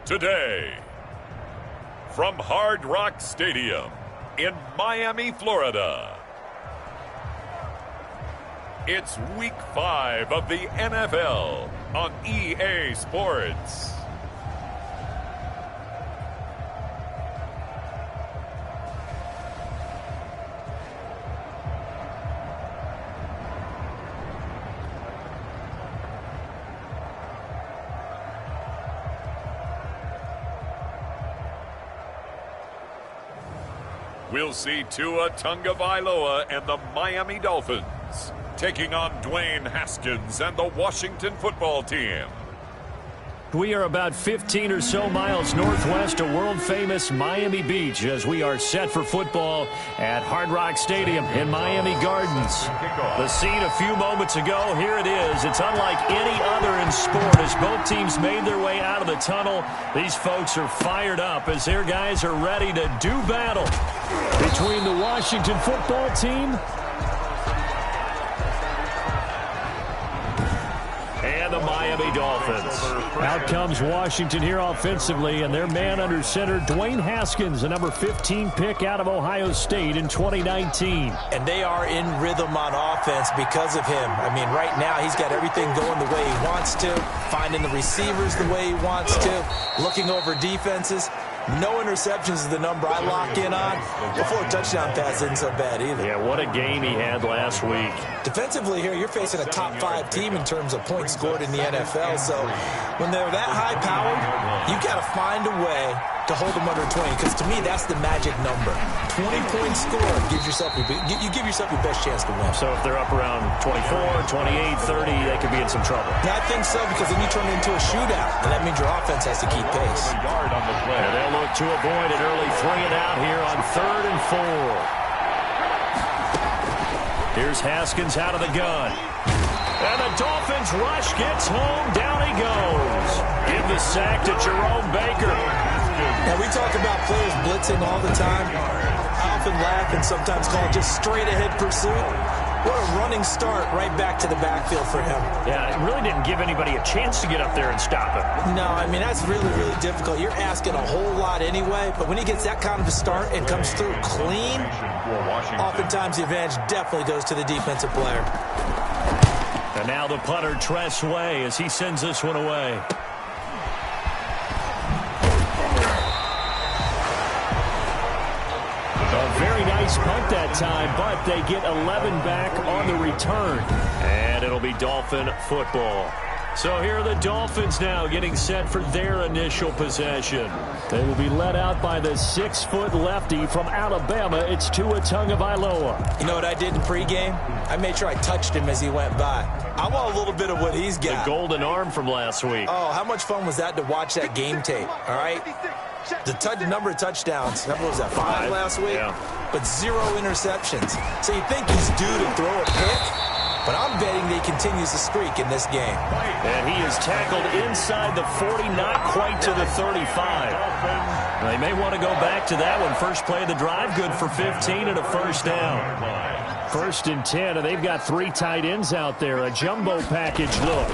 Today, from Hard Rock Stadium in Miami, Florida, it's Week 5 of the NFL on EA Sports. We'll see Tua Tagovailoa and the Miami Dolphins taking on Dwayne Haskins and the Washington football team. We are about 15 or so miles northwest of world-famous Miami Beach as we are set for football at Hard Rock Stadium in Miami Gardens. The scene a few moments ago, here it is. It's unlike any other in sport as both teams made their way out of the tunnel. These folks are fired up as their guys are ready to do battle between the Washington football team and the Miami Dolphins. Out comes Washington here offensively, and their man under center, Dwayne Haskins, a number 15 pick out of Ohio State in 2019. And they are in rhythm on offense because of him. I mean, right now he's got everything going the way he wants to, finding the receivers the way he wants to, looking over defenses. No interceptions is the number I lock in on. Before a touchdown pass isn't so bad either. Yeah, what a game he had last week. Defensively here, you're facing a top-5 team in terms of points scored in the NFL. So when they're that high-powered, you've got to find a way to hold them under 20, because to me, that's the magic number. 20 points scored gives yourself you give yourself your best chance to win. So if they're up around 24, 28, 30, they could be in some trouble. Yeah, I think so, because then you turn it into a shootout, and that means your offense has to keep pace. And they'll look to avoid an early 3 and out here on 3rd and 4. Here's Haskins out of the gun. And the Dolphins rush gets home. Down he goes. Give the sack to Jerome Baker. Now, we talk about players blitzing all the time. I often laugh and sometimes call it just straight-ahead pursuit. What a running start right back to the backfield for him. Yeah, it really didn't give anybody a chance to get up there and stop him. No, I mean, that's really, really difficult. You're asking a whole lot anyway, but when he gets that kind of a start and comes through clean, oftentimes the advantage definitely goes to the defensive player. And now the punter, Tress Way, as he sends this one away. A very nice punt that time, but they get 11 back on the return. And it'll be Dolphin football. So here are the Dolphins now getting set for their initial possession. They will be led out by the 6-foot lefty from Alabama. It's Tua Tagovailoa. You know what I did in pregame? I made sure I touched him as he went by. I want a little bit of what he's got. The golden arm from last week. Oh, how much fun was that to watch that game tape, all right? The number of touchdowns, what was that, 5 last week? Yeah. But 0 interceptions. So you think he's due to throw a pick? But I'm betting that he continues the streak in this game. And he is tackled inside the 40, not quite to the 35. They may want to go back to that one. First play of the drive, good for 15 and a first down. 1st and 10, and they've got 3 tight ends out there. A jumbo package look.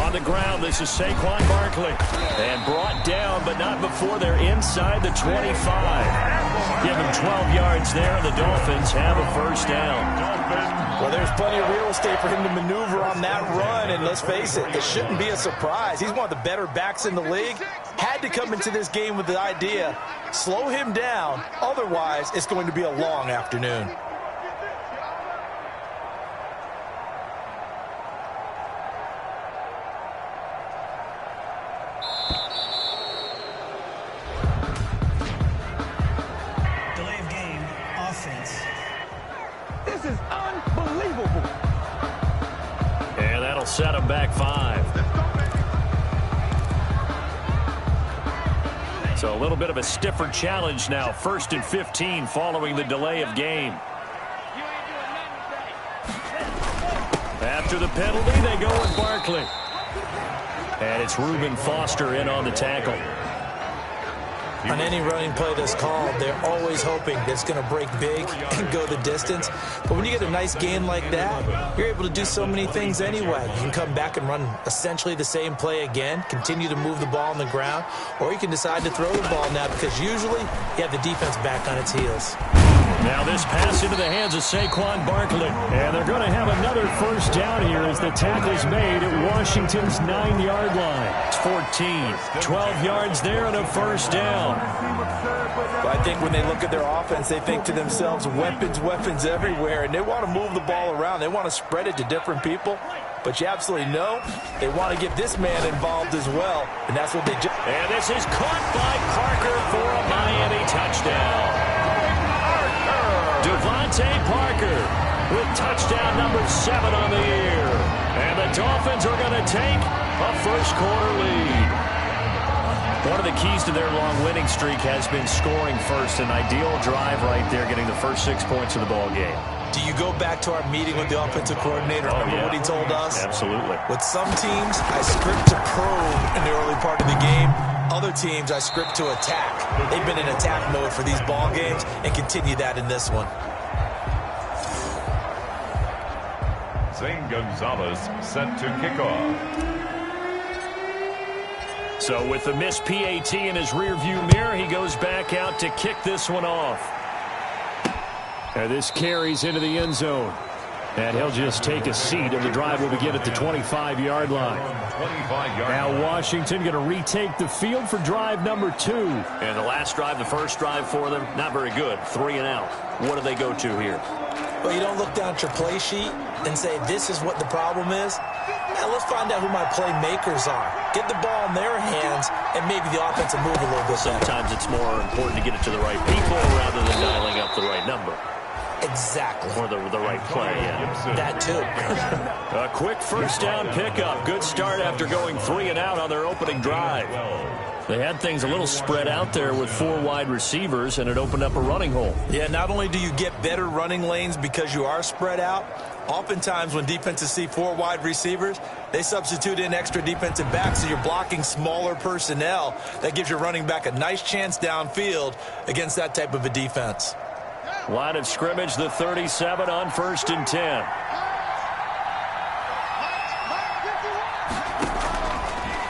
On the ground, this is Saquon Barkley. And brought down, but not before they're inside the 25. Give him 12 yards there, and the Dolphins have a first down. Well, there's plenty of real estate for him to maneuver on that run, and let's face it, it shouldn't be a surprise. He's one of the better backs in the league. Had to come into this game with the idea, slow him down, otherwise it's going to be a long afternoon. Delay of game, offense. This is unbelievable. And that'll set him back 5. So a little bit of a stiffer challenge now. 1st and 15 following the delay of game. After the penalty, they go with Barkley. And it's Reuben Foster in on the tackle. On any running play that's called, they're always hoping that it's going to break big and go the distance. But when you get a nice gain like that, you're able to do so many things anyway. You can come back and run essentially the same play again, continue to move the ball on the ground, or you can decide to throw the ball now because usually you have the defense back on its heels. Now this pass into the hands of Saquon Barkley. And they're going to have another first down here as the tackle's made at Washington's 9-yard line. It's 14. 12 yards there and a first down. But I think when they look at their offense, they think to themselves, weapons, weapons everywhere. And they want to move the ball around. They want to spread it to different people. But you absolutely know they want to get this man involved as well. And that's what they do. And this is caught by Parker for a Miami touchdown. Devontae Parker with touchdown number 7 on the year. And the Dolphins are going to take a first-quarter lead. One of the keys to their long winning streak has been scoring first. An ideal drive right there, getting the first 6 points of the ball game. Do you go back to our meeting with the offensive coordinator? Remember what he told us? Absolutely. With some teams, I script to probe in the early part of the game. Other teams, I script to attack. They've been in attack mode for these ball games and continue that in this one. Zane Gonzalez set to kick off. So with the missed PAT in his rearview mirror, he goes back out to kick this one off. And this carries into the end zone. And he'll just take a seat, and the drive will begin at the 25-yard line. Now Washington going to retake the field for drive number 2. And the last drive, the first drive for them, not very good. 3 and out. What do they go to here? Well, you don't look down at your play sheet and say, this is what the problem is. Now let's find out who my playmakers are. Get the ball in their hands, and maybe the offense will move a little bit better. Sometimes it's more important to get it to the right people rather than dialing up the right number. Exactly. Or the right play, yeah. That too. A quick first down pickup. Good start after going 3 and out on their opening drive. They had things a little spread out there with 4 wide receivers, and it opened up a running hole. Yeah, not only do you get better running lanes because you are spread out, oftentimes when defenses see 4 wide receivers, they substitute in extra defensive backs, so you're blocking smaller personnel. That gives your running back a nice chance downfield against that type of a defense. Line of scrimmage, the 37 on 1st and 10.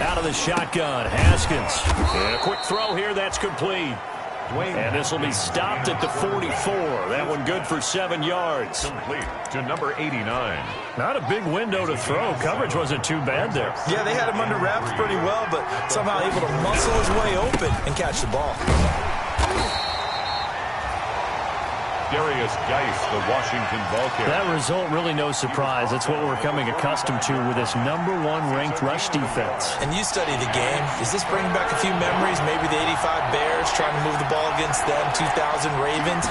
Out of the shotgun, Haskins. And a quick throw here, that's complete. And this will be stopped at the 44. That one good for 7 yards. Complete to number 89. Not a big window to throw. Coverage wasn't too bad there. Yeah, they had him under wraps pretty well, but somehow able to muscle his way open and catch the ball. Darius Geis, the Washington ball carrier. That result really no surprise. That's what we're coming accustomed to with this #1 ranked rush defense. And you study the game. Does this bring back a few memories? Maybe the 85 Bears trying to move the ball against them, 2000 Ravens.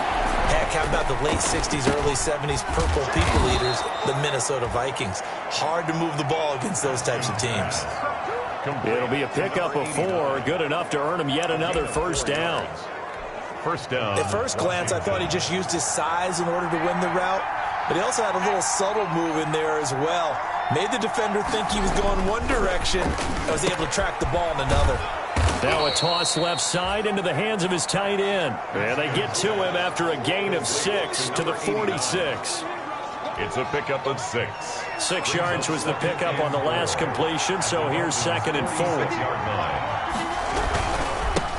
Heck, how about the late 60s, early 70s Purple People Eaters, the Minnesota Vikings? Hard to move the ball against those types of teams. It'll be a pickup of 4, good enough to earn him yet another first down. First down. At first glance, I thought he just used his size in order to win the route, but he also had a little subtle move in there as well. Made the defender think he was going one direction and was able to track the ball in another. Now a toss left side into the hands of his tight end. And they get to him after a gain of 6 to the 46. It's a pickup of 6. 6 yards was the pickup on the last completion, so here's 2nd and 4. 6-yard line.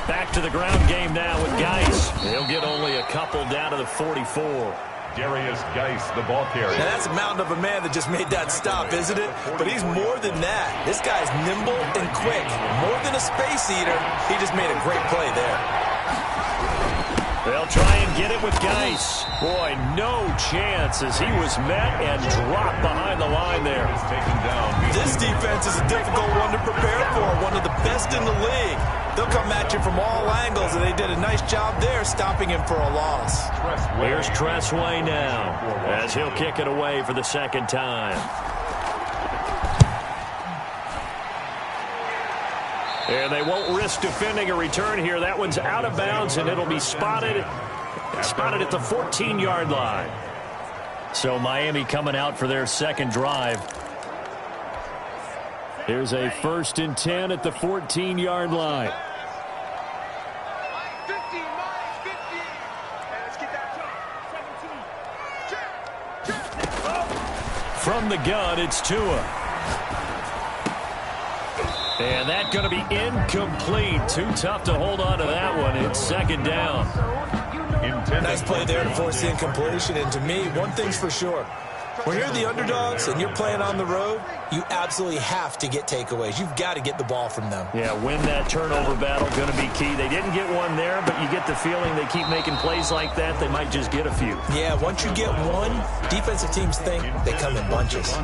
Back to the ground game now with Geis. He'll get only a couple down to the 44. Darius Geis, the ball carrier. Now that's a mountain of a man that just made that stop, isn't it? But he's more than that. This guy's nimble and quick. More than a space eater, he just made a great play there. They'll try and get it with Geis. Boy, no chance as he was met and dropped behind the line there. Taken down. This defense is a difficult one to prepare for, one of the best in the league. They'll come at you from all angles, and they did a nice job there stopping him for a loss. Here's Tressway now as he'll kick it away for the 2nd time. And they won't risk defending a return here. That one's out of bounds, and it'll be spotted at the 14-yard line. So Miami coming out for their 2nd drive. Here's a 1st and 10 at the 14-yard line. From the gun, it's Tua. And that's going to be incomplete. Too tough to hold on to that one. It's second down. Nice play there to force the incompletion. And to me, one thing's for sure. When you're the underdogs and you're playing on the road, you absolutely have to get takeaways. You've got to get the ball from them. Yeah, win that turnover battle, going to be key. They didn't get one there, but you get the feeling they keep making plays like that, they might just get a few. Yeah, once you get one, defensive teams think they come in bunches.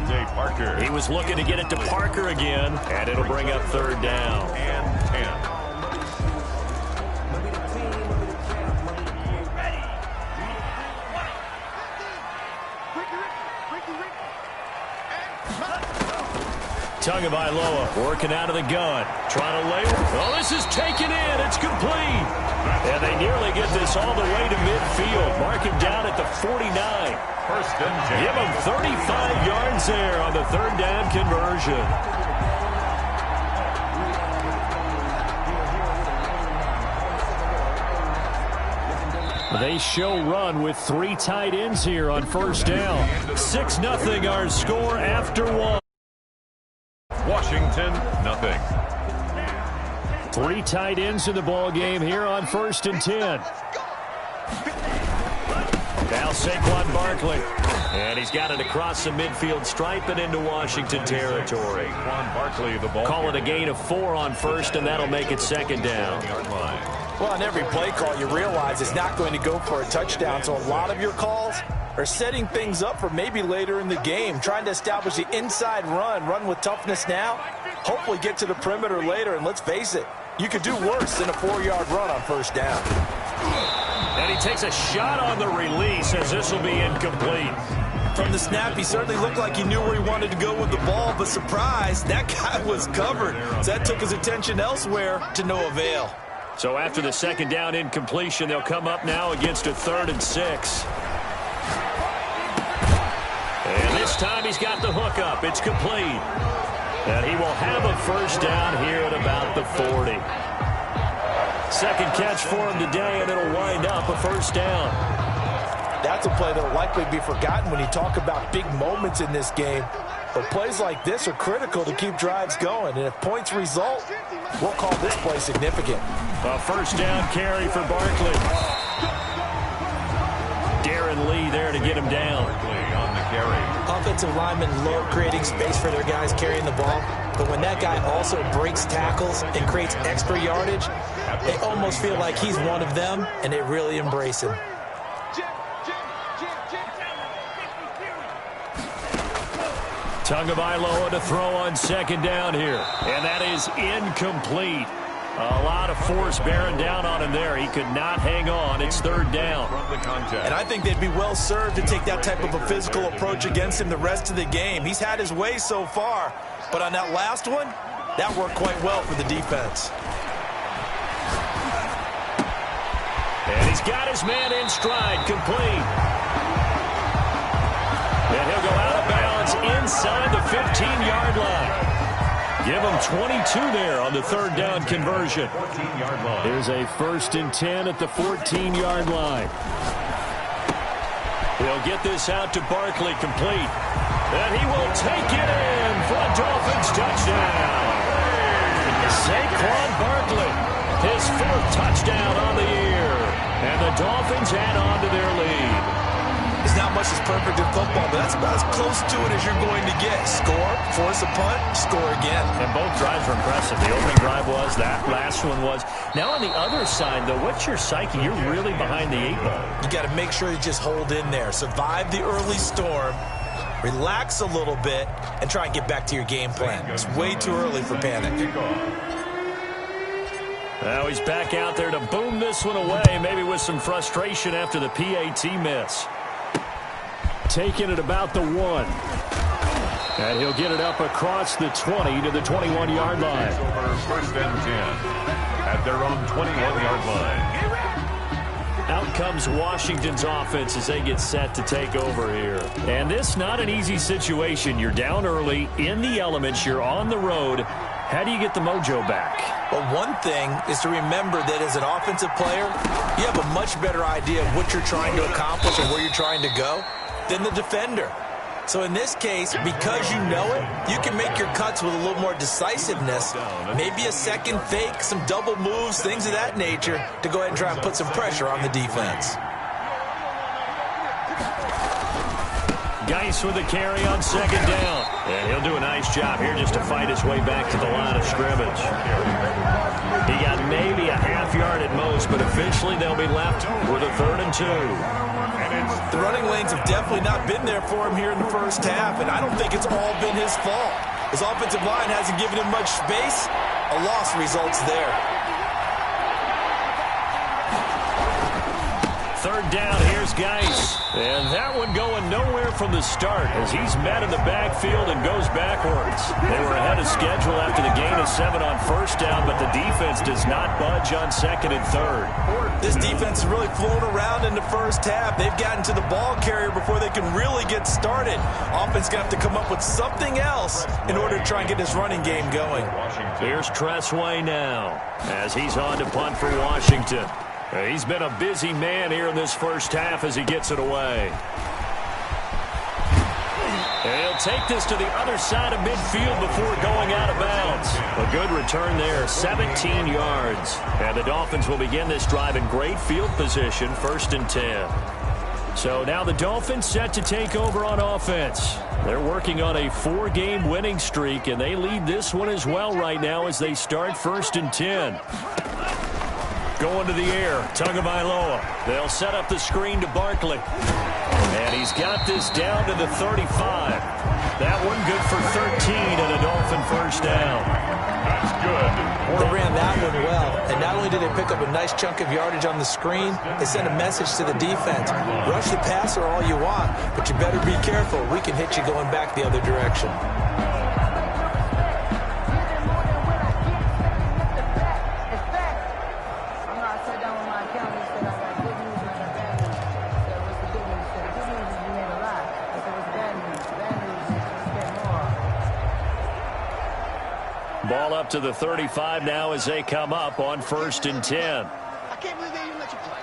He was looking to get it to Parker again, and it'll bring up third down. And 10. Tagovailoa working out of the gun. Trying to lay. Oh, this is taken in. It's complete. And they nearly get this all the way to midfield. Mark him down at the 49. First and 10. Give him 35 yards there on the third down conversion. They show run with 3 tight ends here on first down. 6-0 our score after 1. Washington, nothing. 3 tight ends in the ball game here on first and 10. Now Saquon Barkley. And he's got it across the midfield stripe and into Washington territory. Saquon Barkley, the ball. Call it a gain of 4 on first, and that'll make it second down. Well, on every play call, you realize it's not going to go for a touchdown, so a lot of your calls are setting things up for maybe later in the game, trying to establish the inside run with toughness now, hopefully get to the perimeter later, and let's face it, you could do worse than a 4-yard run on first down. And he takes a shot on the release as this will be incomplete. From the snap, he certainly looked like he knew where he wanted to go with the ball, but surprise, that guy was covered. So that took his attention elsewhere to no avail. So after the second down incompletion, they'll come up now against a 3rd and 6. And this time he's got the hook up. It's complete. And he will have a first down here at about the 40. Second catch for him today, and it'll wind up a first down. That's a play that will likely be forgotten when you talk about big moments in this game. But plays like this are critical to keep drives going. And if points result, we'll call this play significant. A first down carry for Barkley. Darren Lee there to get him down. On the carry. Offensive linemen love creating space for their guys carrying the ball. But when that guy also breaks tackles and creates extra yardage, they almost feel like he's one of them, and they really embrace him. Tagovailoa to throw on second down here. And that is incomplete. A lot of force bearing down on him there. He could not hang on. It's third down. And I think they'd be well served to take that type of a physical approach against him the rest of the game. He's had his way so far. But on that last one, that worked quite well for the defense. And he's got his man in stride, complete. And he'll go out of bounds inside the 15-yard line. Give him 22 there on the third down conversion. 14-yard line. Here's a 1st and 10 at the 14-yard line. He'll get this out to Barkley, complete. And he will take it in for a Dolphins touchdown. Saquon Barkley, his 4th touchdown on the year. And the Dolphins add on to their lead. It's not much that's perfect in football, but that's about as close to it as you're going to get. Score, force a punt, score again. And both drives were impressive. The opening drive was, that last one was. Now on the other side, though, what's your psyche? You're really behind the 8 ball. You got to make sure you just hold in there. Survive the early storm, relax a little bit, and try and get back to your game plan. It's way too early for panic. Now he's back out there to boom this one away, maybe with some frustration after the PAT miss. Taking it about the 1. And he'll get it up across the 20 to the 21-yard line. Over 1st and 10 at their own 21-yard line. Out comes Washington's offense as they get set to take over here. And this not an easy situation. You're down early, in the elements, you're on the road. How do you get the mojo back? Well, one thing is to remember that as an offensive player, you have a much better idea of what you're trying to accomplish and where you're trying to go than the defender. So in this case, because you know it, you can make your cuts with a little more decisiveness, maybe a second fake, some double moves, things of that nature, to go ahead and try and put some pressure on the defense. Geis with the carry on second down. And he'll do a nice job here just to fight his way back to the line of scrimmage. He got maybe a half yard at most, but eventually they'll be left with a 3rd and 2. The running lanes have definitely not been there for him here in the first half, and I don't think it's all been his fault. His offensive line hasn't given him much space. A loss results there. 3rd down, here's Geis. And that one going nowhere from the start as he's met in the backfield and goes backwards. They were ahead of schedule after the gain of 7 on 1st down, but the defense does not budge on 2nd and 3rd. This defense has really flown around in the first half. They've gotten to the ball carrier before they can really get started. Offense going to have to come up with something else in order to try and get this running game going. Here's Tressway now as he's on to punt for Washington. He's been a busy man here in this first half as he gets it away. And he'll take this to the other side of midfield before going out of bounds. A good return there, 17 yards. And the Dolphins will begin this drive in great field position, 1st and 10. So now the Dolphins set to take over on offense. They're working on a 4-game winning streak, and they lead this one as well right now as they start 1st and 10. Going to the air, Tagovailoa. They'll set up the screen to Barkley. And he's got this down to the 35. That one good for 13 and a Dolphin 1st down. That's good. They ran that one well. And not only did they pick up a nice chunk of yardage on the screen, they sent a message to the defense. Rush the passer all you want, but you better be careful. We can hit you going back the other direction. Ball up to the 35 now as they come up on 1st and 10. I can't believe they even let you play.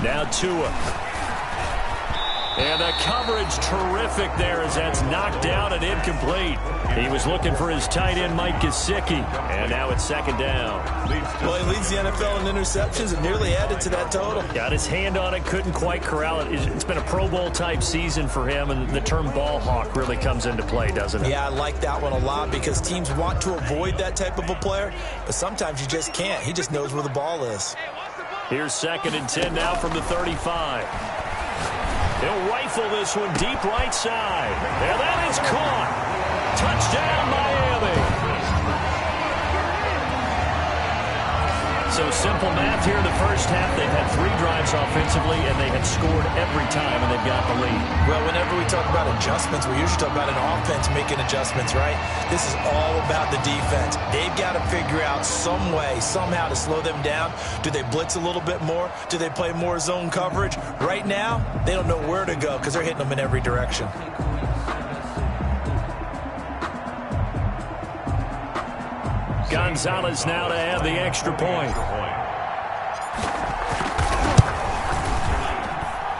Now Tua. And the coverage terrific there as that's knocked down and incomplete. He was looking for his tight end, Mike Gesicki. And now it's 2nd down. Well, he leads the NFL in interceptions and nearly added to that total. Got his hand on it, couldn't quite corral it. It's been a Pro Bowl-type season for him, and the term ball hawk really comes into play, doesn't it? Yeah, I like that one a lot because teams want to avoid that type of a player, but sometimes you just can't. He just knows where the ball is. Here's 2nd and 10 now from the 35. He'll rifle this one deep right side. And that is caught. Touchdown, Miami. So simple math here in the first half. They've had 3 drives offensively, and they have scored every time, and they've got the lead. Well, whenever we talk about adjustments, we usually talk about an offense making adjustments, right? This is all about the defense. They've got to figure out some way, somehow to slow them down. Do they blitz a little bit more? Do they play more zone coverage? Right now, they don't know where to go because they're hitting them in every direction. Gonzalez now to have the extra point.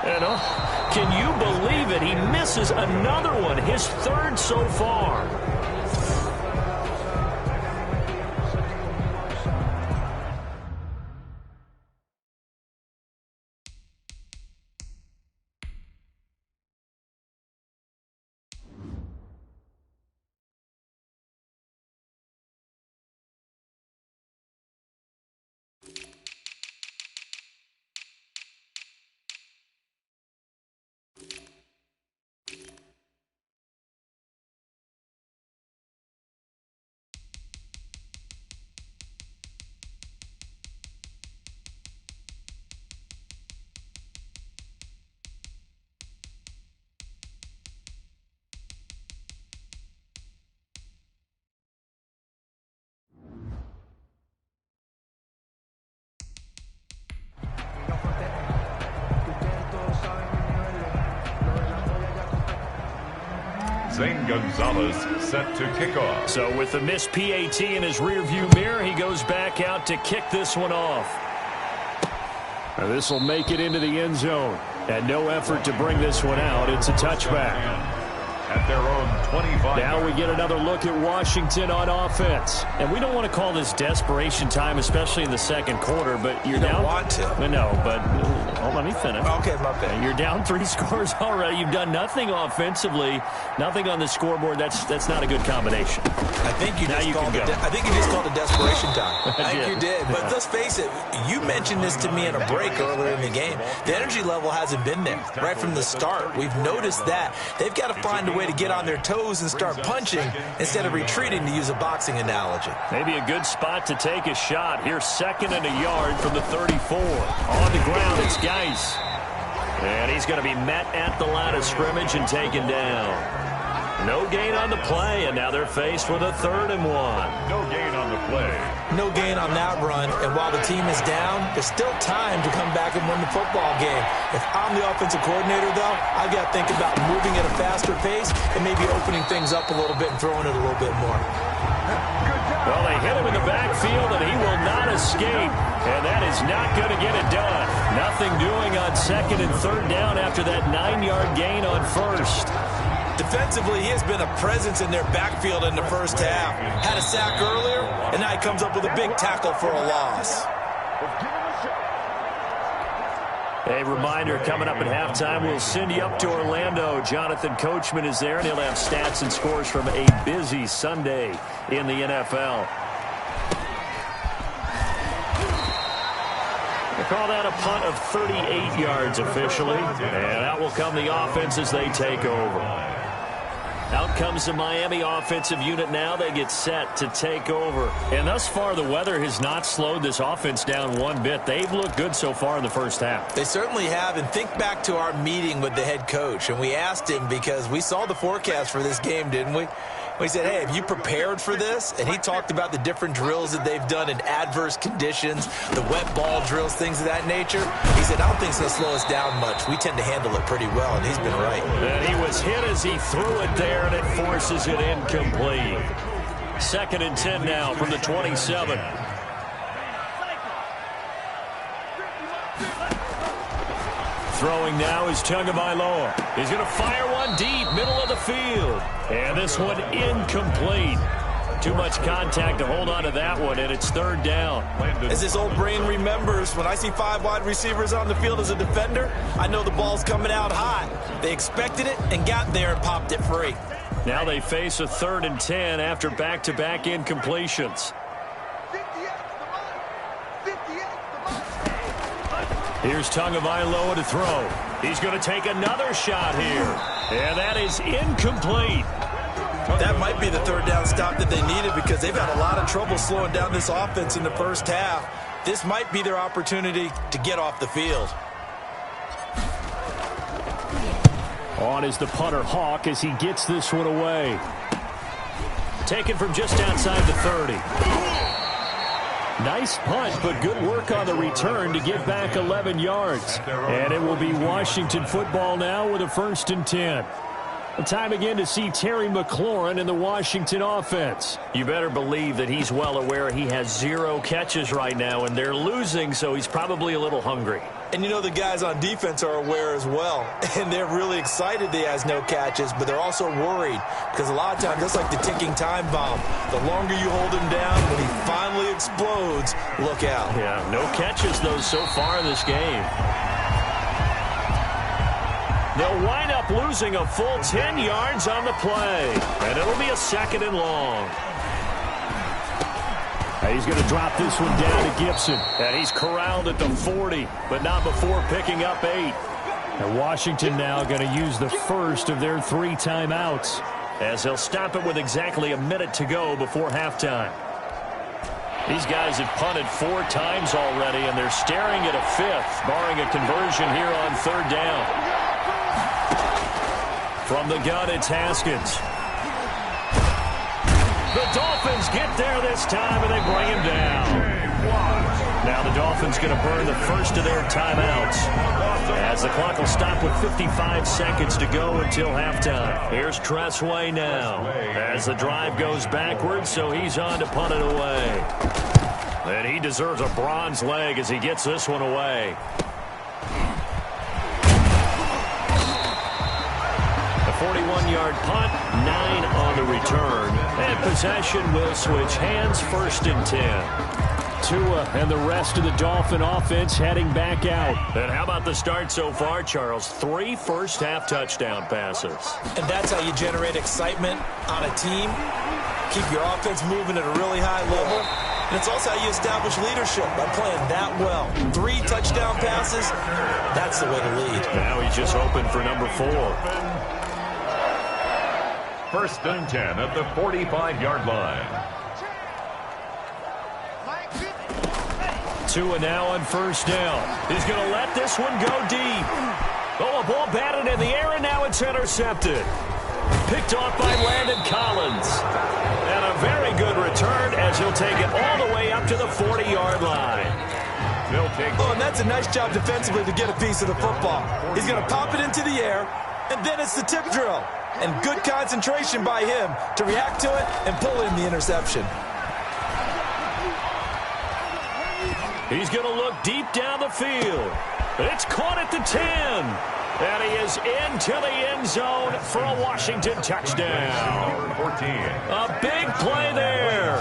And can you believe it? He misses another one, his 3rd so far. Zane Gonzalez set to kick off. So with the missed PAT in his rearview mirror, he goes back out to kick this one off. This will make it into the end zone. And no effort to bring this one out. It's a touchback. At their own 25. Now we get another look at Washington on offense. And we don't want to call this desperation time, especially in the second quarter, but you're down. You don't want to. No, but let me finish. Okay, my bad. You're down 3 scores already. You've done nothing offensively, nothing on the scoreboard. That's not a good combination. I think you just called it. I think you just called it desperation time. I think you did. But let's face it. You mentioned this to me in a break earlier in the game. The energy level hasn't been there right from the start. We've noticed that. They've got to find a way to get on their toes and start punching instead of retreating, to use a boxing analogy. Maybe a good spot to take a shot. Here's 2nd and a yard from the 34. On the ground, it's Geis. And he's going to be met at the line of scrimmage and taken down. No gain on the play, and now they're faced with a 3rd and 1. No gain on the play. No gain on that run, and while the team is down, there's still time to come back and win the football game. If I'm the offensive coordinator, though, I've got to think about moving at a faster pace and maybe opening things up a little bit and throwing it a little bit more. Well, they hit him in the backfield, and he will not escape, and that is not going to get it done. Nothing doing on 2nd and 3rd down after that 9-yard gain on 1st. Defensively, he has been a presence in their backfield in the first half. Had a sack earlier, and now he comes up with a big tackle for a loss. A reminder, coming up at halftime, we'll send you up to Orlando. Jonathan Coachman is there, and he'll have stats and scores from a busy Sunday in the NFL. They call that a punt of 38 yards officially, and out will come the offense as they take over. Out comes the Miami offensive unit now. They get set to take over. And thus far, the weather has not slowed this offense down one bit. They've looked good so far in the first half. They certainly have. And think back to our meeting with the head coach. And we asked him, because we saw the forecast for this game, didn't we? We said, hey, have you prepared for this? And he talked about the different drills that they've done in adverse conditions, the wet ball drills, things of that nature. He said, I don't think it's going to slow us down much. We tend to handle it pretty well, and he's been right. And he was hit as he threw it there, and it forces it incomplete. 2nd and 10 now from the 27. Throwing now is Tagovailoa. He's going to fire one deep, middle of the field. And this one incomplete. Too much contact to hold on to that one, and it's 3rd down. As his old brain remembers, when I see 5 wide receivers on the field as a defender, I know the ball's coming out high. They expected it and got there and popped it free. Now they face a 3rd and 10 after back-to-back incompletions. Here's Tagovailoa to throw. He's going to take another shot here. And that is incomplete. That might be the 3rd down stop that they needed, because they've had a lot of trouble slowing down this offense in the first half. This might be their opportunity to get off the field. On is the punter Hawk as he gets this one away. Taken from just outside the 30. Nice punt, but good work on the return to get back 11 yards. And it will be Washington football now with a 1st and 10. Time again to see Terry McLaurin in the Washington offense. You better believe that he's well aware he has 0 catches right now, and they're losing, so he's probably a little hungry. And you know the guys on defense are aware as well. And they're really excited that he has no catches, but they're also worried, because a lot of times that's like the ticking time bomb. The longer you hold him down, when he finally explodes, look out. Yeah, no catches, though, so far in this game. They'll wind up losing a full 10 yards on the play. And it'll be a 2nd and long. He's going to drop this one down to Gibson. And he's corralled at the 40, but not before picking up 8. And Washington now going to use the first of their 3 timeouts, as they'll stop it with exactly a minute to go before halftime. These guys have punted 4 times already, and they're staring at a 5th, barring a conversion here on 3rd down. From the gun, it's Haskins. The Dolphins get there this time, and they bring him down. Now the Dolphins going to burn the first of their timeouts, as the clock will stop with 55 seconds to go until halftime. Here's TTh3sup3r now, as the drive goes backwards, so he's on to punt it away. And he deserves a bronze leg as he gets this one away. A 41-yard punt, 9 on the return. And possession will switch hands, 1st and 10. Tua and the rest of the Dolphin offense heading back out. And how about the start so far, Charles? 3 first-half touchdown passes. And that's how you generate excitement on a team. Keep your offense moving at a really high level. And it's also how you establish leadership by playing that well. 3 touchdown passes, that's the way to lead. Now he's just hoping for number 4. 1st and 10 at the 45-yard line. Tua now on 1st down. He's going to let this one go deep. Oh, a ball batted in the air, and now it's intercepted. Picked off by Landon Collins. And a very good return as he'll take it all the way up to the 40-yard line. Oh, and that's a nice job defensively to get a piece of the football. He's going to pop it into the air, and then it's the tip drill. And good concentration by him to react to it and pull in the interception. He's going to look deep down the field. It's caught at the 10. And he is into the end zone for a Washington touchdown. 14. A big play there.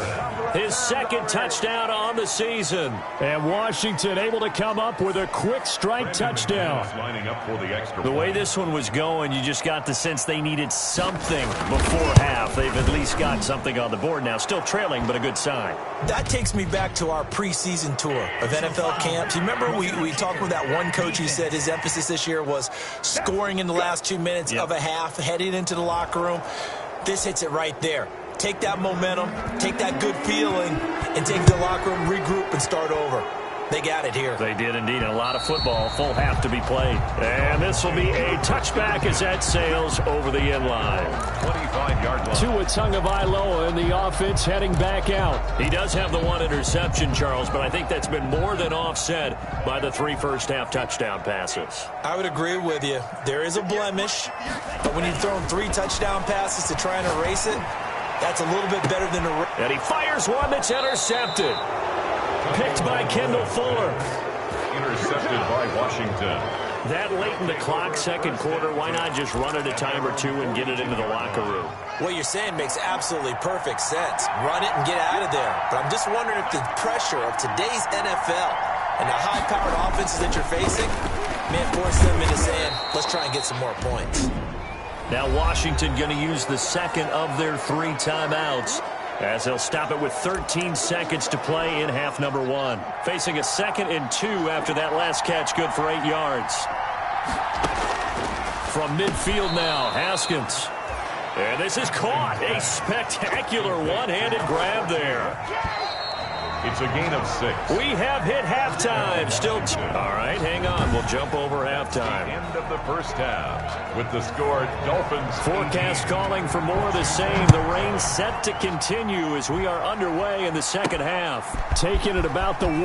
His 2nd touchdown on the season. And Washington able to come up with a quick strike touchdown. Lining up for the extra The way this one was going, you just got the sense they needed something before half. They've at least got something on the board now. Still trailing, but a good sign. That takes me back to our preseason tour of NFL camps. You remember we talked with that one coach who said his emphasis this year was scoring in the last 2 minutes of a half, heading into the locker room. This hits it right there. Take that momentum, take that good feeling, and take the locker room, regroup, and start over. They got it here. They did indeed. And a lot of football, full half to be played. And this will be a touchback as that sails over the end line. 25-yard line. TTh3sup3r in the offense heading back out. He does have the 1 interception, Charles, but I think that's been more than offset by the 3 first-half touchdown passes. I would agree with you. There is a blemish, but when you've thrown 3 touchdown passes to try and erase it, that's a little bit better than a... And he fires one that's intercepted. Picked by Kendall Fuller. Intercepted by Washington. That late in the clock, 2nd quarter, why not just run it a time or 2 and get it into the locker room? What you're saying makes absolutely perfect sense. Run it and get out of there. But I'm just wondering if the pressure of today's NFL and the high-powered offenses that you're facing may force them into saying, let's try and get some more points. Now Washington going to use the 2nd of their 3 timeouts, as they'll stop it with 13 seconds to play in half number 1. Facing a 2nd and 2 after that last catch, good for 8 yards. From midfield now, Haskins. And this is caught. A spectacular one-handed grab there. It's a gain of 6. We have hit halftime. Still all right, hang on. We'll jump over halftime. End of the first half with the score Dolphins. Forecast calling for more of the same. The rain set to continue as we are underway in the 2nd half. Taking it about the 1.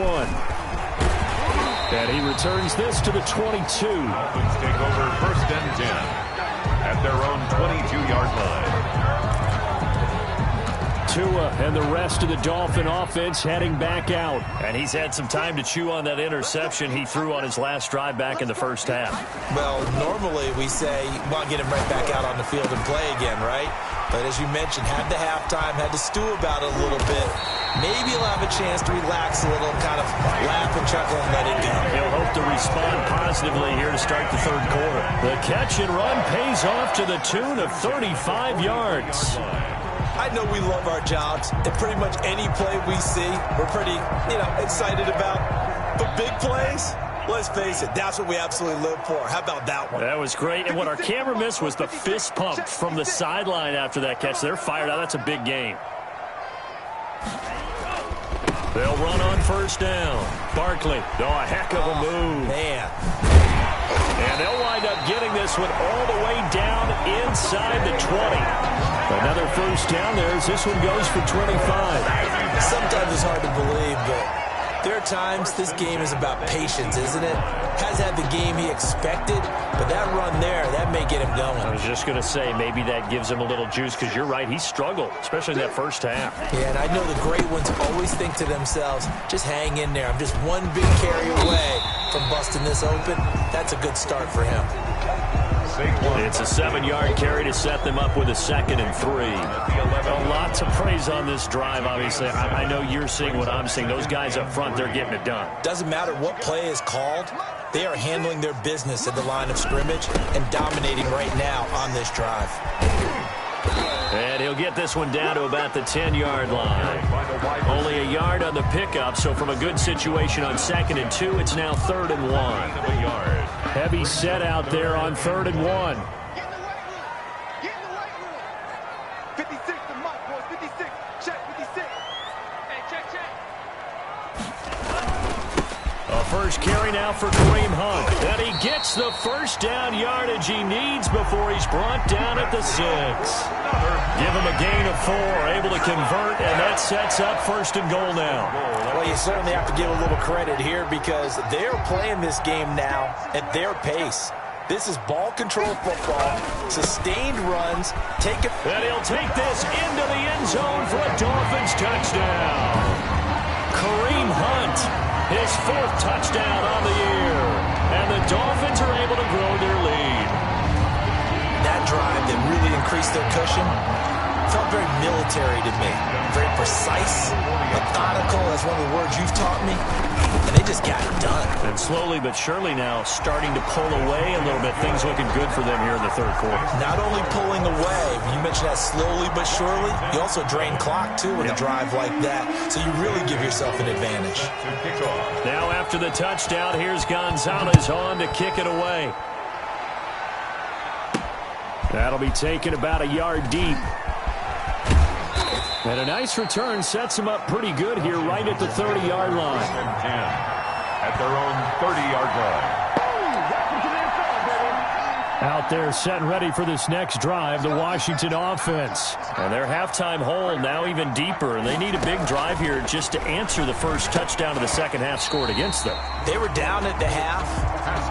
And he returns this to the 22. Dolphins take over 1st and 10 at their own 22-yard line. Tua and the rest of the Dolphin offense heading back out. And he's had some time to chew on that interception he threw on his last drive back in the first half. Well, normally we say, well, get him right back out on the field and play again, right? But as you mentioned, had the halftime, had to stew about it a little bit. Maybe he'll have a chance to relax a little, kind of laugh and chuckle and let it go. He'll hope to respond positively here to start the 3rd quarter. The catch and run pays off to the tune of 35 yards. I know we love our jobs, and pretty much any play we see, we're pretty, excited about. But big plays, let's face it, that's what we absolutely live for. How about that one? That was great. And what our camera missed was the fist pump from the sideline after that catch. They're fired out. That's a big game. They'll run on 1st down. Barkley, a heck of a move. Man. And they'll wind up getting this one all the way down inside the 20. Another 1st down there as this one goes for 25. Sometimes it's hard to believe, but There are times this game is about patience, isn't it? Has had the game he expected, but that run there, that may get him going. I was just going to say, maybe that gives him a little juice, because you're right, he struggled, especially in that first half. Yeah, and I know the great ones always think to themselves, just hang in there. I'm just one big carry away from busting this open. That's a good start for him. It's a 7-yard carry to set them up with a 2nd and 3. A lot to praise on this drive, obviously. I know you're seeing what I'm seeing. Those guys up front, they're getting it done. Doesn't matter what play is called. They are handling their business at the line of scrimmage and dominating right now on this drive. And he'll get this one down to about the 10-yard line. Only a yard on the pickup, so from a good situation on 2nd and 2, it's now 3rd and 1. Heavy set out there on 3rd and 1. Get in the weight room. Get in the weight room. 56 to Mike, boys. 56. Check 56. Hey, check. A first carry now for Kareem Hunt. And he gets the first down yardage he needs before he's brought down at the 6. Give him a gain of 4, able to convert, and that sets up 1st and goal now. Well, you certainly have to give a little credit here because they're playing this game now at their pace. This is ball control football, sustained runs, and he'll take this into the end zone for a Dolphins touchdown. Kareem Hunt, his 4th touchdown on the year, and the Dolphins are able to grow their lead. That drive that really increased their cushion felt very military to me. Very precise, methodical, that's one of the words you've taught me. And they just got it done. And slowly but surely now starting to pull away a little bit. Things looking good for them here in the 3rd quarter. Not only pulling away, you mentioned that slowly but surely, you also drain clock too with a drive like that. So you really give yourself an advantage. Now after the touchdown, here's Gonzalez on to kick it away. That'll be taken about a yard deep. And a nice return sets him up pretty good here right at the 30-yard line. At their own 30-yard line. Out there set and ready for this next drive, the Washington offense. And their halftime hole now even deeper, and they need a big drive here just to answer the first touchdown of the second half scored against them. They were down at the half.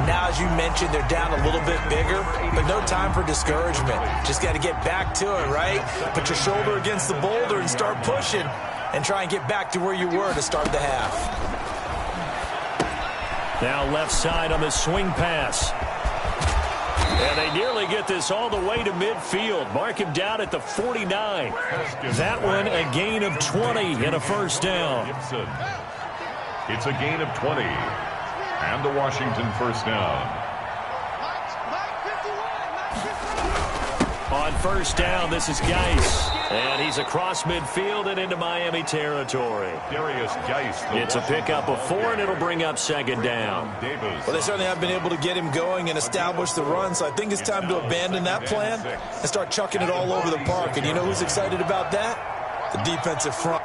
Now, as you mentioned, they're down a little bit bigger, but no time for discouragement. Just got to get back to it, right? Put your shoulder against the boulder and start pushing and try and get back to where you were to start the half. Now left side on the swing pass. And they nearly get this all the way to midfield. Mark him down at the 49. That one a gain of 20 and a first down. It's a gain of 20. And the Washington first down. On first down, this is Geis. And he's across midfield and into Miami territory. It's a pickup of 4, and it'll bring up second down. Well, they certainly have been able to get him going and establish the run, so I think it's time to abandon that plan and start chucking it all over the park. And you know who's excited about that? The defensive front.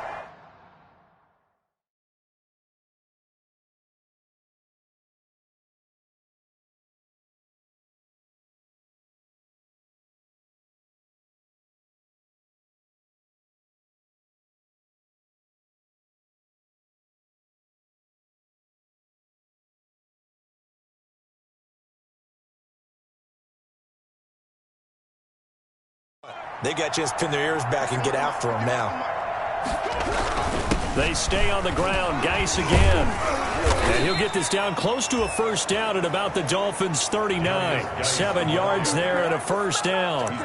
They got a chance to pin their ears back and get after him now. They stay on the ground. Geis again. And he'll get this down close to a first down at about the Dolphins' 39. 7 yards there and a first down.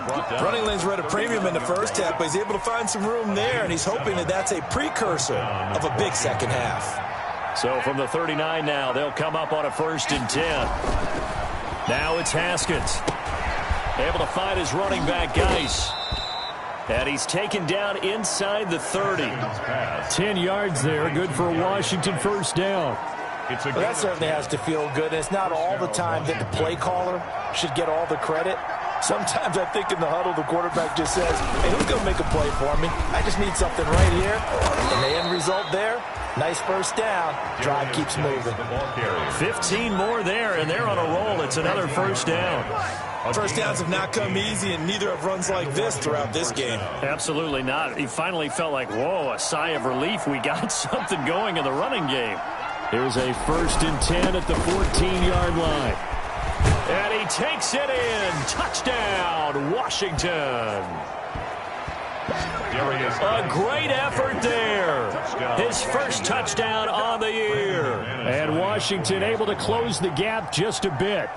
Running lanes were at a premium in the first half, but he's able to find some room there, and he's hoping that that's a precursor of a big second half. So from the 39 now, they'll come up on a 1st and 10. Now it's Haskins. Able to find his running back, Geis. And he's taken down inside the 30. 10 yards there, good for a Washington first down. Well, that certainly has to feel good. And it's not all the time that the play caller should get all the credit. Sometimes I think in the huddle, the quarterback just says, hey, who's going to make a play for me? I just need something right here. And the end result there, nice first down. Drive keeps moving. 15 more there, and they're on a roll. It's another first down. First downs have not come easy, and neither have runs like this throughout this game. Absolutely not. He finally felt like, whoa, a sigh of relief. We got something going in the running game. Here's a 1st and 10 at the 14-yard line. And he takes it in. Touchdown, Washington. A great effort there. His first touchdown on the year. And Washington able to close the gap just a bit.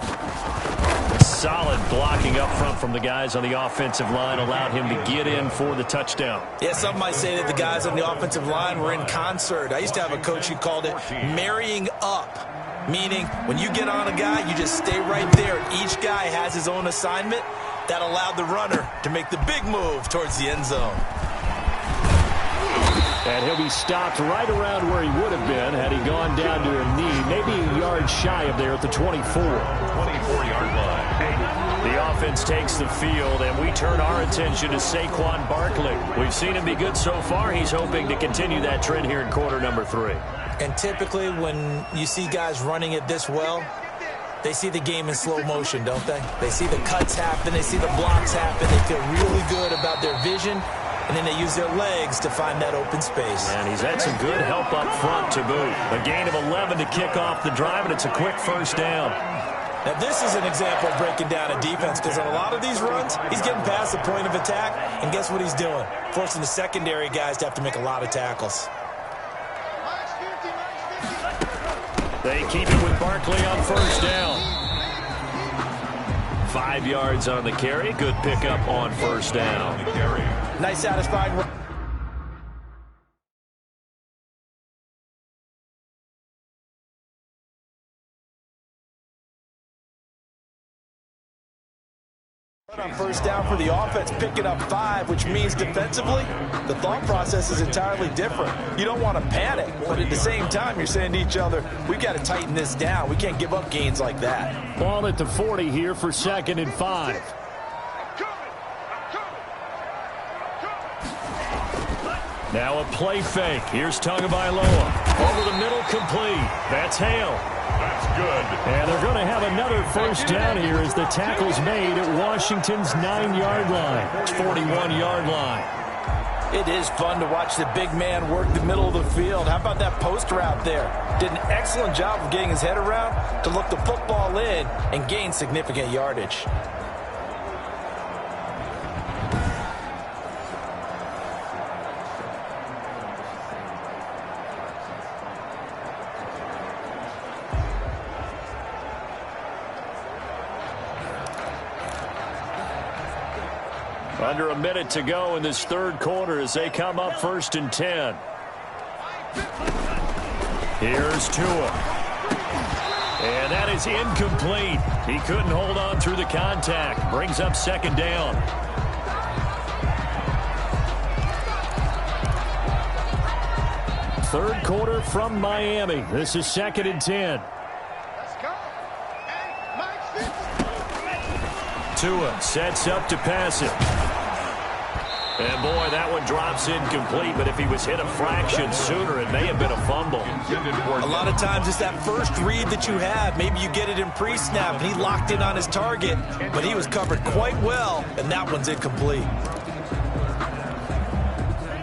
Solid blocking up front from the guys on the offensive line allowed him to get in for the touchdown. Yeah, some might say that the guys on the offensive line were in concert. I used to have a coach who called it marrying up, meaning when you get on a guy, you just stay right there. Each guy has his own assignment. That allowed the runner to make the big move towards the end zone. And he'll be stopped right around where he would have been had he gone down to a knee, maybe a yard shy of there at the 24. 24-yard line. The offense takes the field, and we turn our attention to Saquon Barkley. We've seen him be good so far. He's hoping to continue that trend here in quarter number 3. And typically when you see guys running it this well, they see the game in slow motion, don't they? They see the cuts happen. They see the blocks happen. They feel really good about their vision. And then they use their legs to find that open space. And he's had some good help up front to boot. A gain of 11 to kick off the drive, and it's a quick first down. Now, this is an example of breaking down a defense, because on a lot of these runs, he's getting past the point of attack, and guess what he's doing? Forcing the secondary guys to have to make a lot of tackles. They keep it with Barkley on first down. 5 yards on the carry. Good pickup on first down. Nice, satisfying run. On first down for the offense, picking up 5, which means defensively, the thought process is entirely different. You don't want to panic, but at the same time, you're saying to each other, we've got to tighten this down. We can't give up gains like that. Ball at the 40 here for 2nd and 5. Now a play fake. Here's Tagovailoa. Over the middle, complete. That's Hale. That's good. And they're going to have another first down here as the tackle's made at Washington's 9-yard line. It's 41-yard line. It is fun to watch the big man work the middle of the field. How about that post route there? Did an excellent job of getting his head around to look the football in and gain significant yardage. Under a minute to go in this third quarter as they come up 1st and 10. Here's Tua. And that is incomplete. He couldn't hold on through the contact. Brings up 2nd down. Third quarter from Miami. This is 2nd and 10. Tua sets up to pass it. And boy, that one drops incomplete, but if he was hit a fraction sooner, it may have been a fumble. A lot of times it's that first read that you have. Maybe you get it in pre-snap, and he locked in on his target, but he was covered quite well, and that one's incomplete.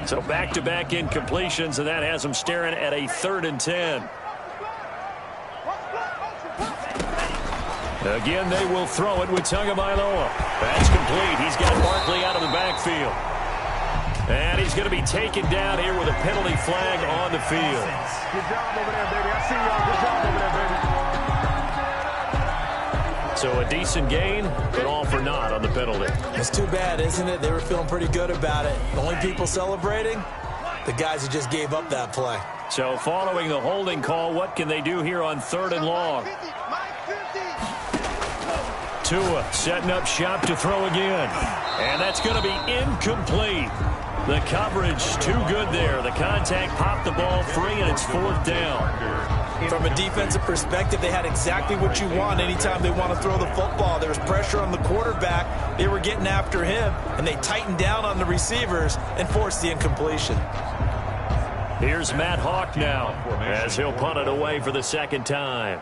So back-to-back incompletions, and that has him staring at a 3rd and 10. Again, they will throw it with Tagovailoa. That's complete. He's got Barkley out of the backfield. And he's going to be taken down here with a penalty flag on the field. Good job over there, baby. I see y'all. Good job over there, baby. So a decent gain, but all for naught on the penalty. It's too bad, isn't it? They were feeling pretty good about it. The only people celebrating, the guys who just gave up that play. So following the holding call, what can they do here on 3rd and long? Tua setting up shop to throw again. And that's going to be incomplete. The coverage too good there. The contact popped the ball free, and it's 4th down. From a defensive perspective, they had exactly what you want anytime they want to throw the football. There was pressure on the quarterback. They were getting after him, and they tightened down on the receivers and forced the incompletion. Here's Matt Hawk now as he'll punt it away for the 2nd time.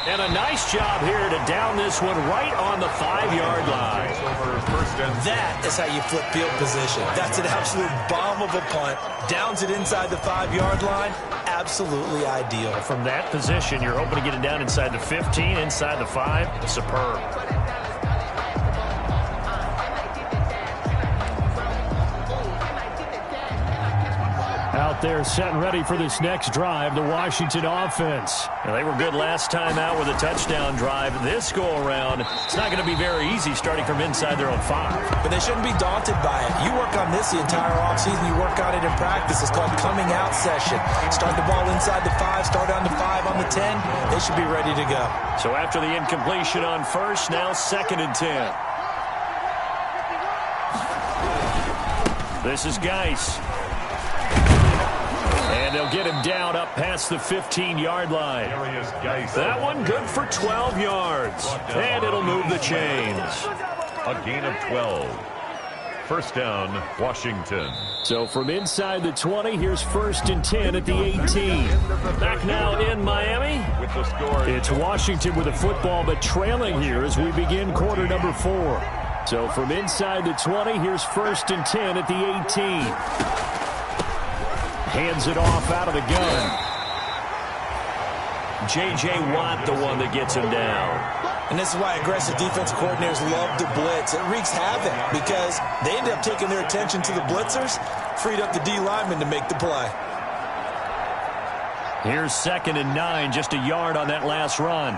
And a nice job here to down this one right on the 5-yard line. That is how you flip field position. That's an absolute bomb of a punt. Downs it inside the 5-yard line. Absolutely ideal. From that position, you're hoping to get it down inside the 15, inside the 5. Superb. Out there set and ready for this next drive, the Washington offense. Now, they were good last time out with a touchdown drive. This go-around, it's not going to be very easy starting from inside their own 5. But they shouldn't be daunted by it. You work on this the entire offseason. You work on it in practice. It's called coming out session. Start the ball inside the 5, start down the 5 on the 10. They should be ready to go. So after the incompletion on first, now 2nd and 10. This is Geis. And they'll get him down up past the 15-yard line. That one good for 12 yards. And it'll move the chains. A gain of 12. First down, Washington. So from inside the 20, here's 1st and 10 at the 18. Back now in Miami. With the score, It's Washington with the football, but trailing here as we begin quarter number 4. So from inside the 20, here's 1st and 10 at the 18. Hands it off out of the gun. J.J. Watt, the one that gets him down. And this is why aggressive defensive coordinators love to blitz. It wreaks havoc because they end up taking their attention to the blitzers, freed up the D lineman to make the play. Here's 2nd and 9, just a yard on that last run.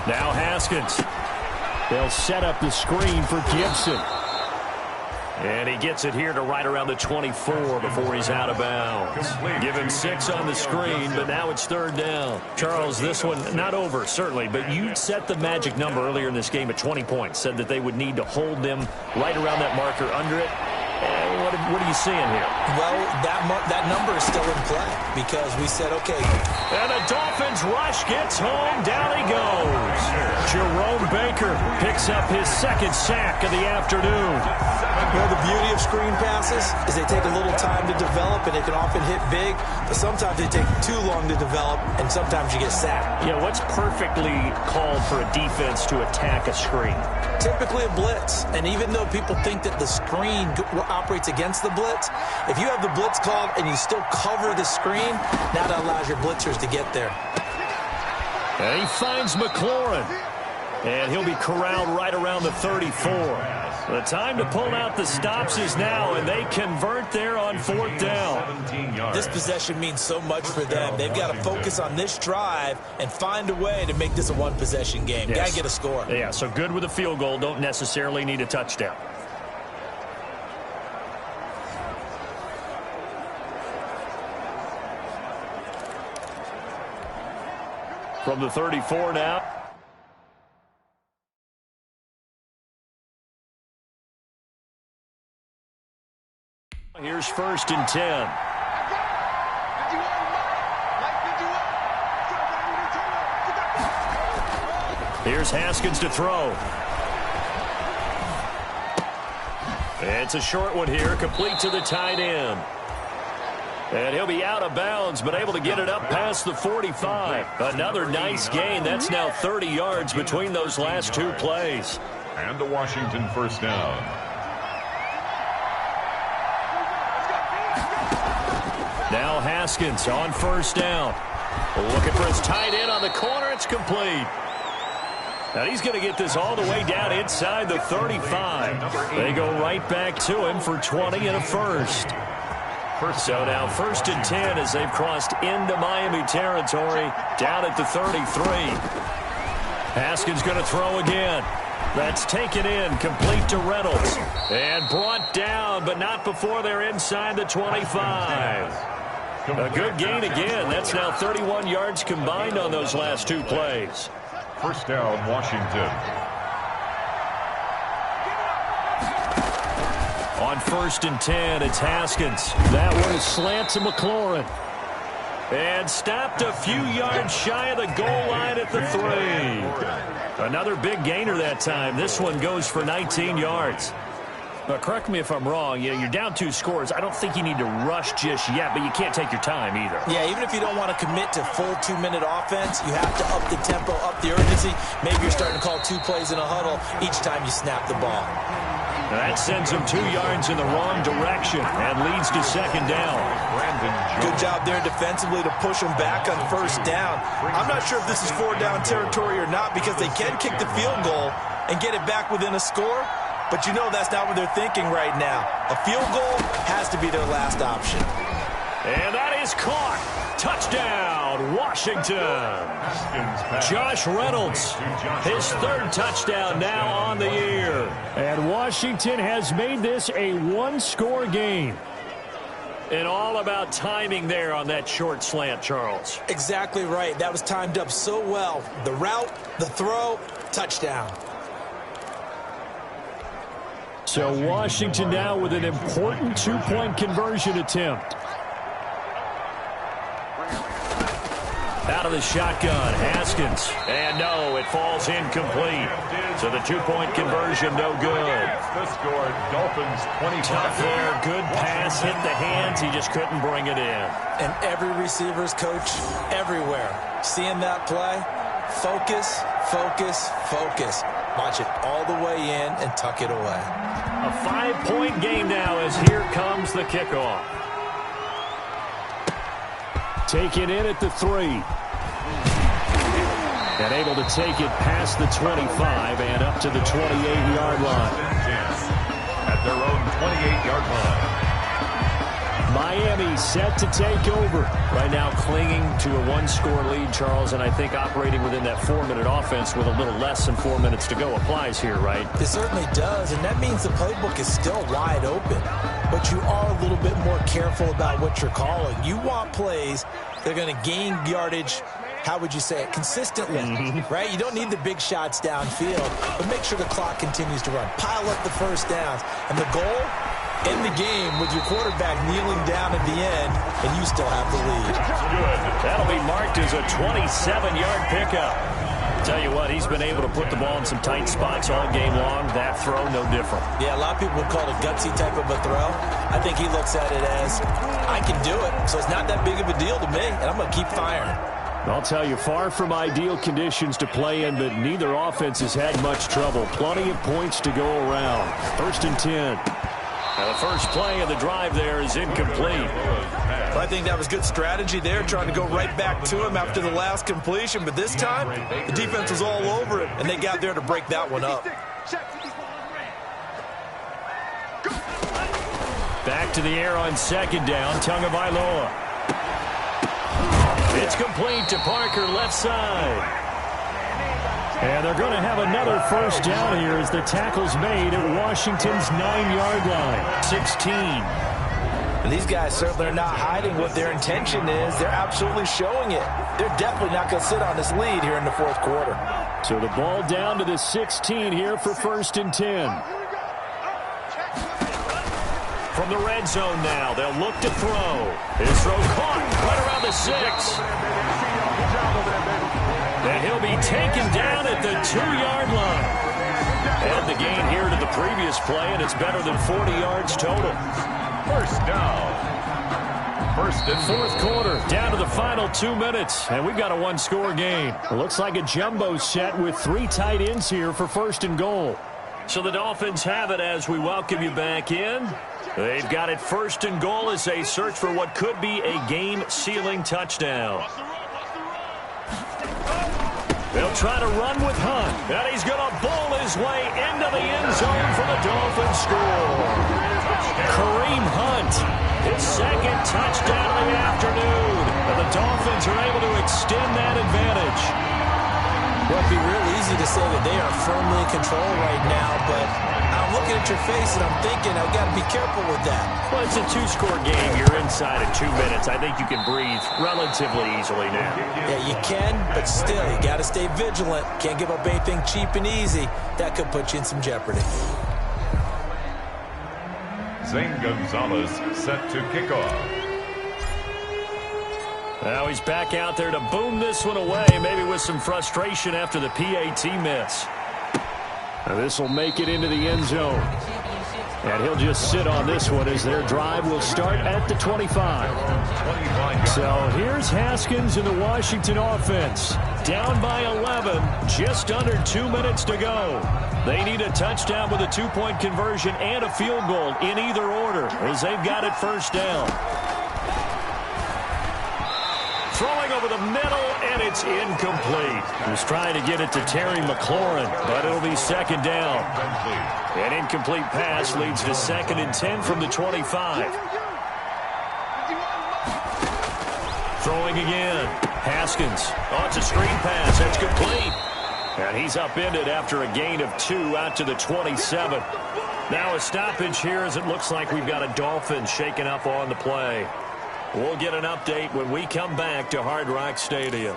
Now Haskins. They'll set up the screen for Gibson. And he gets it here to right around the 24 before he's out of bounds. Give him 6 on the screen, but now it's 3rd down. Charles, this one not over, certainly, but you set the magic number earlier in this game at 20 points. Said that they would need to hold them right around that marker under it. What are you seeing here? Well, that number is still in play because we said, okay. And the Dolphins rush gets home. Down he goes. Jerome Baker picks up his 2nd sack of the afternoon. Well, the beauty of screen passes is they take a little time to develop, and they can often hit big, but sometimes they take too long to develop, and sometimes you get sacked. Yeah, what's perfectly called for a defense to attack a screen? Typically a blitz, and even though people think that the screen operates against the blitz, if you have the blitz called and you still cover the screen, now that allows your blitzers to get there. And he finds McLaurin, and he'll be corralled right around the 34. The time to pull out the stops is now, and they convert there on 4th down. This possession means so much for them. They've got to focus on this drive and find a way to make this a one-possession game. Yes. Got to get a score. Yeah, so good with a field goal. Don't necessarily need a touchdown. From the 34 now. Here's 1st and 10. Here's Haskins to throw. It's a short one here, complete to the tight end. And he'll be out of bounds, but able to get it up past the 45. Another nice gain. That's now 30 yards between those last 2 plays. And the Washington first down. Now Haskins on 1st down. Looking for his tight end on the corner. It's complete. Now he's going to get this all the way down inside the 35. They go right back to him for 20 and a first. So now 1st and 10 as they've crossed into Miami territory down at the 33. Haskins going to throw again. That's taken in, complete to Reynolds. And brought down, but not before they're inside the 25. A good gain again. That's now 31 yards combined on those last 2 plays. First down, Washington. On 1st and 10, it's Haskins. That one is slant to McLaurin. And stopped a few yards shy of the goal line at the 3. Another big gainer that time. This one goes for 19 yards. Correct me if I'm wrong. You're down 2 scores. I don't think you need to rush just yet, but you can't take your time either. Yeah, even if you don't want to commit to full 2-minute offense, you have to up the tempo, up the urgency. Maybe you're starting to call 2 plays in a huddle each time you snap the ball. That sends him 2 yards in the wrong direction and leads to second down. Good job there defensively to push him back on first down. I'm not sure if this is 4-down territory or not because they can kick the field goal and get it back within a score. But you know that's not what they're thinking right now. A field goal has to be their last option. And that is caught. Touchdown, Washington. Josh Reynolds, his 3rd touchdown now on the year. And Washington has made this a 1-score game. And all about timing there on that short slant, Charles. Exactly right. That was timed up so well. The route, the throw, touchdown. So Washington now with an important 2-point conversion attempt. Out of the shotgun, Haskins. And no, it falls incomplete. So the 2-point conversion, no good. The score, Dolphins 25. Tough there, good pass, hit the hands. He just couldn't bring it in. And every receiver's coach everywhere. Seeing that play, focus, focus, focus. Watch it all the way in and tuck it away. A 5-point game now as here comes the kickoff. Taken in at the 3. And able to take it past the 25 and up to the 28-yard line. At their own 28-yard line. Miami set to take over. Right now clinging to a 1-score lead, Charles, and I think operating within that 4-minute offense with a little less than 4 minutes to go applies here, right? It certainly does, and that means the playbook is still wide open. But you are a little bit more careful about what you're calling. You want plays that are going to gain yardage, how would you say it, consistently, right? You don't need the big shots downfield, but make sure the clock continues to run. Pile up the first downs, and the goal, end the game with your quarterback kneeling down at the end, and you still have the lead. That'll be marked as a 27-yard pickup. Tell you what, he's been able to put the ball in some tight spots all game long. That throw, no different. Yeah, a lot of people would call it a gutsy type of a throw. I think he looks at it as, I can do it, so it's not that big of a deal to me, and I'm going to keep firing. I'll tell you, far from ideal conditions to play in, but neither offense has had much trouble. Plenty of points to go around. 1st and 10. Now the first play of the drive there is incomplete. Well, I think that was good strategy there, trying to go right back to him after the last completion. But this time, the defense was all over it, and they got there to break that one up. Back to the air on 2nd down, Tagovailoa. It's complete to Parker, left side. And they're going to have another first down here as the tackle's made at Washington's 9-yard line. 16. And these guys certainly are not hiding what their intention is. They're absolutely showing it. They're definitely not going to sit on this lead here in the 4th quarter. So the ball down to the 16 here for 1st and 10. From the red zone now, they'll look to throw. His throw caught right around the 6. And he'll be taken down at the 2-yard line. And the gain here to the previous play, and it's better than 40 yards total. First down. 1st and 4th quarter, down to the final 2 minutes, and we've got a 1-score game. It looks like a jumbo set with 3 tight ends here for 1st and goal. So the Dolphins have it as we welcome you back in. They've got it 1st and goal as they search for what could be a game-sealing touchdown. They'll try to run with Hunt, and he's going to bowl his way into the end zone for the Dolphins score. Kareem Hunt, his 2nd touchdown of the afternoon, and the Dolphins are able to extend that advantage. Well, it'd be real easy to say that they are firmly in control right now, but I'm looking at your face and I'm thinking I've got to be careful with that. Well, it's a 2-score game. You're inside of 2 minutes. I think you can breathe relatively easily now. Yeah, you can, but still, you got to stay vigilant. Can't give up anything cheap and easy. That could put you in some jeopardy. Zane Gonzalez set to kick off. Now he's back out there to boom this one away, maybe with some frustration after the PAT miss. Now this will make it into the end zone. And he'll just sit on this one as their drive will start at the 25. So here's Haskins in the Washington offense. Down by 11, just under 2 minutes to go. They need a touchdown with a 2-point conversion and a field goal in either order as they've got it first down. Throwing over the middle, and it's incomplete. He's trying to get it to Terry McLaurin, but it'll be second down. An incomplete pass leads to 2nd and 10 from the 25. Throwing again. Haskins. Oh, it's a screen pass. That's complete. And he's upended after a gain of 2 out to the 27. Now a stoppage here as it looks like we've got a Dolphin shaken up on the play. We'll get an update when we come back to Hard Rock Stadium.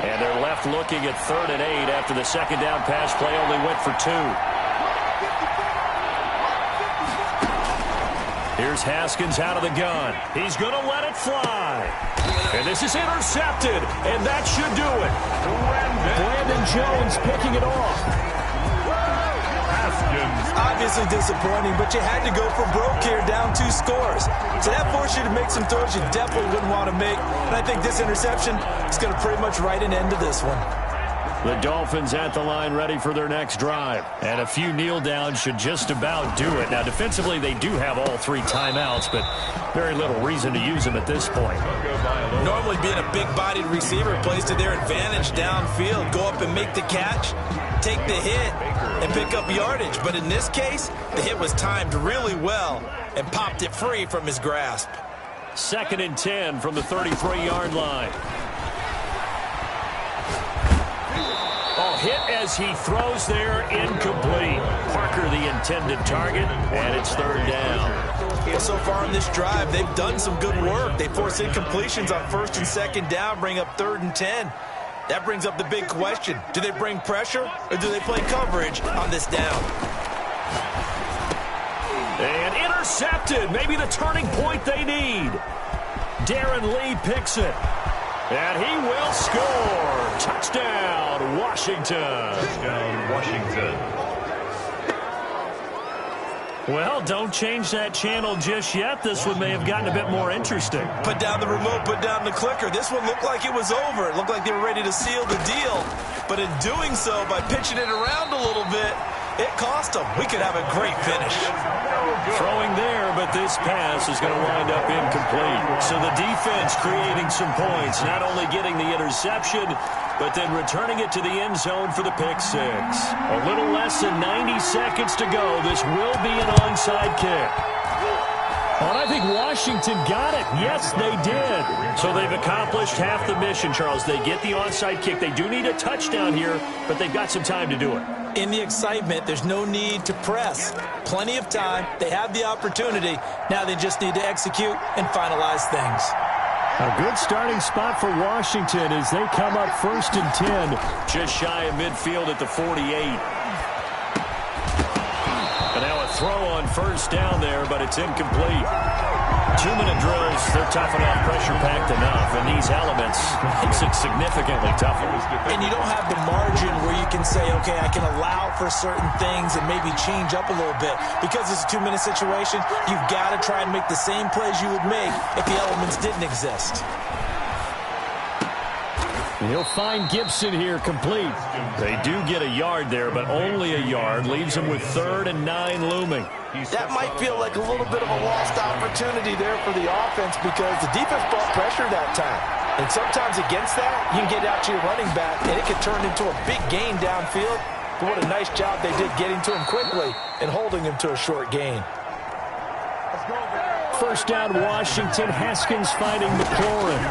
And they're left looking at 3rd and 8 after the second down pass play only went for 2. Here's Haskins out of the gun. He's going to let it fly. And this is intercepted, and that should do it. Brandon Jones picking it off. Obviously disappointing, but you had to go for broke here, down 2 scores. So that forced you to make some throws you definitely wouldn't want to make. And I think this interception is going to pretty much write an end to this one. The Dolphins at the line ready for their next drive. And a few kneel downs should just about do it. Now, defensively, they do have all 3 timeouts, but very little reason to use them at this point. Normally being a big-bodied receiver plays to their advantage downfield. Go up and make the catch, take the hit, and pick up yardage. But in this case, the hit was timed really well and popped it free from his grasp. 2nd and 10 from the 33-yard line. Oh, hit as he throws there, incomplete. Parker the intended target, and it's 3rd down. Well, so far in this drive, they've done some good work. They force incompletions on 1st and 2nd down, bring up 3rd and 10. That brings up the big question. Do they bring pressure, or do they play coverage on this down? And intercepted. Maybe the turning point they need. Darren Lee picks it. And he will score. Touchdown, Washington. Touchdown, Washington. Well, don't change that channel just yet. This one may have gotten a bit more interesting. Put down the remote, put down the clicker. This one looked like it was over. It looked like they were ready to seal the deal. But in doing so, by pitching it around a little bit, it cost them. We could have a great finish. Throwing there, but this pass is going to wind up incomplete. So the defense creating some points, not only getting the interception, but then returning it to the end zone for the pick 6. A little less than 90 seconds to go. This will be an onside kick. And I think Washington got it. Yes, they did. So they've accomplished half the mission, Charles. They get the onside kick. They do need a touchdown here, but they've got some time to do it. In the excitement, there's no need to press. Plenty of time. They have the opportunity. Now they just need to execute and finalize things. A good starting spot for Washington as they come up 1st and 10. Just shy of midfield at the 48. And now a throw on 1st down there, but it's incomplete. 2-minute drills, they're tough enough, pressure-packed enough, and these elements makes it significantly tougher. And you don't have the margin where you can say, okay, I can allow for certain things and maybe change up a little bit. Because it's a 2-minute situation, you've got to try and make the same plays you would make if the elements didn't exist. He'll find Gibson here complete. They do get a yard there, but only a yard. Leaves them with 3rd and 9 looming. That might feel like a little bit of a lost opportunity there for the offense because the defense brought pressure that time. And sometimes against that, you can get out to your running back, and it can turn into a big gain downfield. But what a nice job they did getting to him quickly and holding him to a short gain. 1st down, Washington. Haskins finding McLaurin.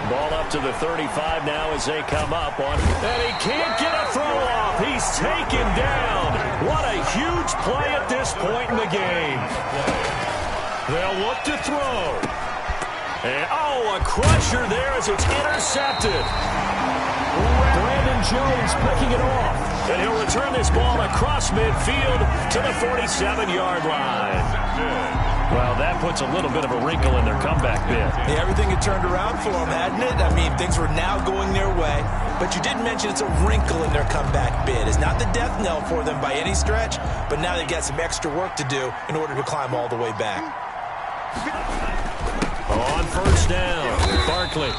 Ball up to the 35 now as they come up on. And he can't get a throw off. He's taken down. What a huge play at this point in the game. They'll look to throw. And, oh, a crusher there as it's intercepted. Brandon Jones picking it off. And he'll return this ball across midfield to the 47-yard line. Well, that puts a little bit of a wrinkle in their comeback bid. Yeah, everything had turned around for them, hadn't it? I mean, things were now going their way. But you did mention it's a wrinkle in their comeback bid. It's not the death knell for them by any stretch, but now they've got some extra work to do in order to climb all the way back. On first down, Barkley.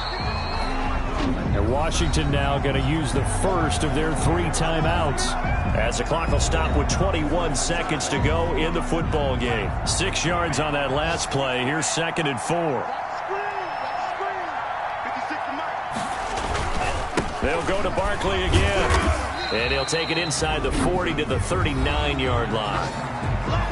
And Washington now going to use the first of their 3 timeouts, as the clock will stop with 21 seconds to go in the football game. 6 yards on that last play. Here's 2nd and 4. They'll go to Barkley again, and he'll take it inside the 40 to the 39-yard line.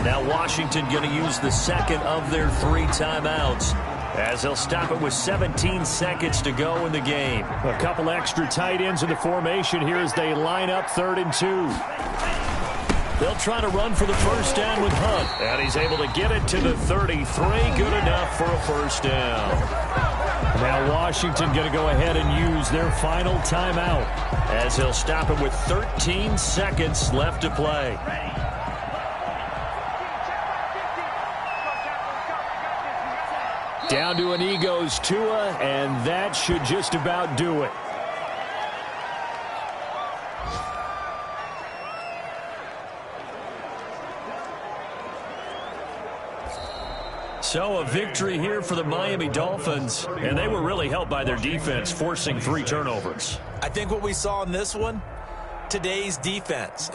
Now Washington going to use the second of their 3 timeouts, as they'll stop it with 17 seconds to go in the game. A couple extra tight ends in the formation here as they line up 3rd and 2. They'll try to run for the first down with Hunt, and he's able to get it to the 33. Good enough for a first down. Now Washington going to go ahead and use their final timeout, as they'll stop it with 13 seconds left to play. Down to an knee goes Tua, and that should just about do it. So a victory here for the Miami Dolphins, and they were really helped by their defense, forcing 3 turnovers. I think what we saw in this one, today's defense.